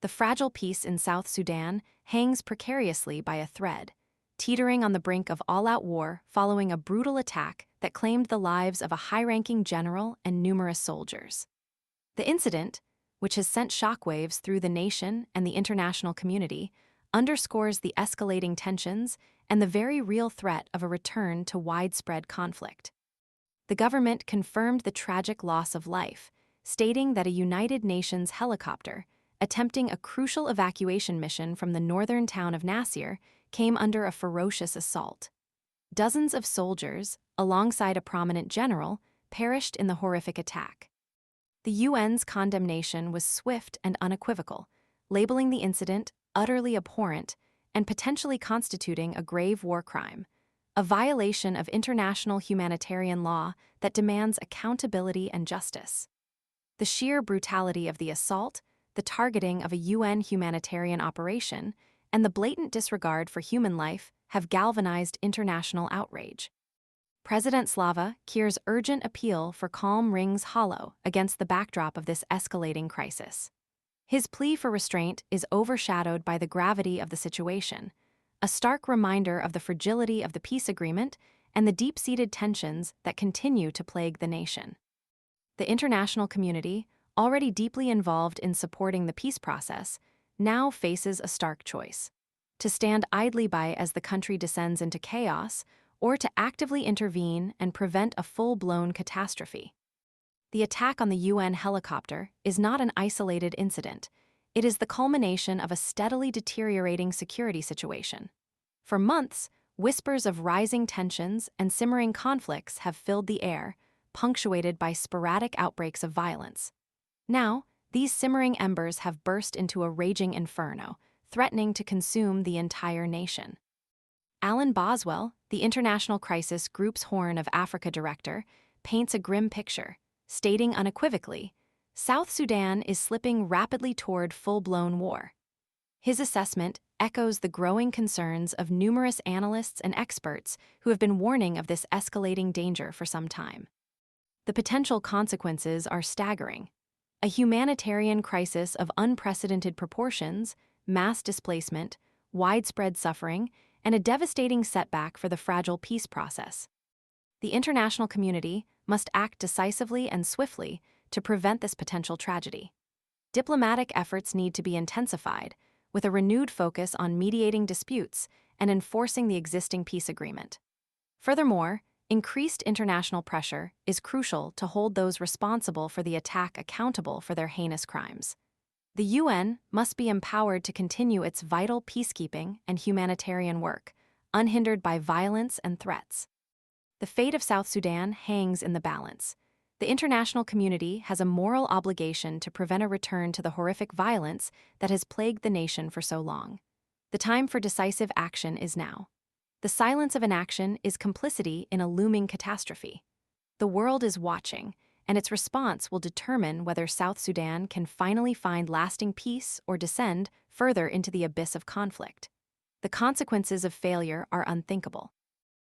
the fragile peace in South Sudan hangs precariously by a thread, teetering on the brink of all-out war following a brutal attack that claimed the lives of a high-ranking general and numerous soldiers. The incident, which has sent shockwaves through the nation and the international community, underscores the escalating tensions and the very real threat of a return to widespread conflict. The government confirmed the tragic loss of life, stating that a United Nations helicopter, attempting a crucial evacuation mission from the northern town of Nasir, came under a ferocious assault. Dozens of soldiers, alongside a prominent general, perished in the horrific attack. The UN's condemnation was swift and unequivocal, labeling the incident utterly abhorrent and potentially constituting a grave war crime, a violation of international humanitarian law that demands accountability and justice. The sheer brutality of the assault, the targeting of a UN humanitarian operation, and the blatant disregard for human life have galvanized international outrage. President Slava Kir's urgent appeal for calm rings hollow against the backdrop of this escalating crisis. His plea for restraint is overshadowed by the gravity of the situation, a stark reminder of the fragility of the peace agreement and the deep-seated tensions that continue to plague the nation. The international community, already deeply involved in supporting the peace process, now faces a stark choice: to stand idly by as the country descends into chaos, or to actively intervene and prevent a full-blown catastrophe. The attack on the UN helicopter is not an isolated incident. It is the culmination of a steadily deteriorating security situation. For months, whispers of rising tensions and simmering conflicts have filled the air, punctuated by sporadic outbreaks of violence. Now, these simmering embers have burst into a raging inferno, threatening to consume the entire nation. Alan Boswell, the International Crisis Group's Horn of Africa director, paints a grim picture, stating unequivocally, South Sudan is slipping rapidly toward full-blown war. His assessment echoes the growing concerns of numerous analysts and experts who have been warning of this escalating danger for some time. The potential consequences are staggering. A humanitarian crisis of unprecedented proportions, mass displacement, widespread suffering, and a devastating setback for the fragile peace process. The international community must act decisively and swiftly to prevent this potential tragedy. Diplomatic efforts need to be intensified, with a renewed focus on mediating disputes and enforcing the existing peace agreement. Furthermore, increased international pressure is crucial to hold those responsible for the attack accountable for their heinous crimes. The UN must be empowered to continue its vital peacekeeping and humanitarian work, unhindered by violence and threats. The fate of South Sudan hangs in the balance. The international community has a moral obligation to prevent a return to the horrific violence that has plagued the nation for so long. The time for decisive action is now. The silence of inaction is complicity in a looming catastrophe. The world is watching, and its response will determine whether South Sudan can finally find lasting peace or descend further into the abyss of conflict. The consequences of failure are unthinkable.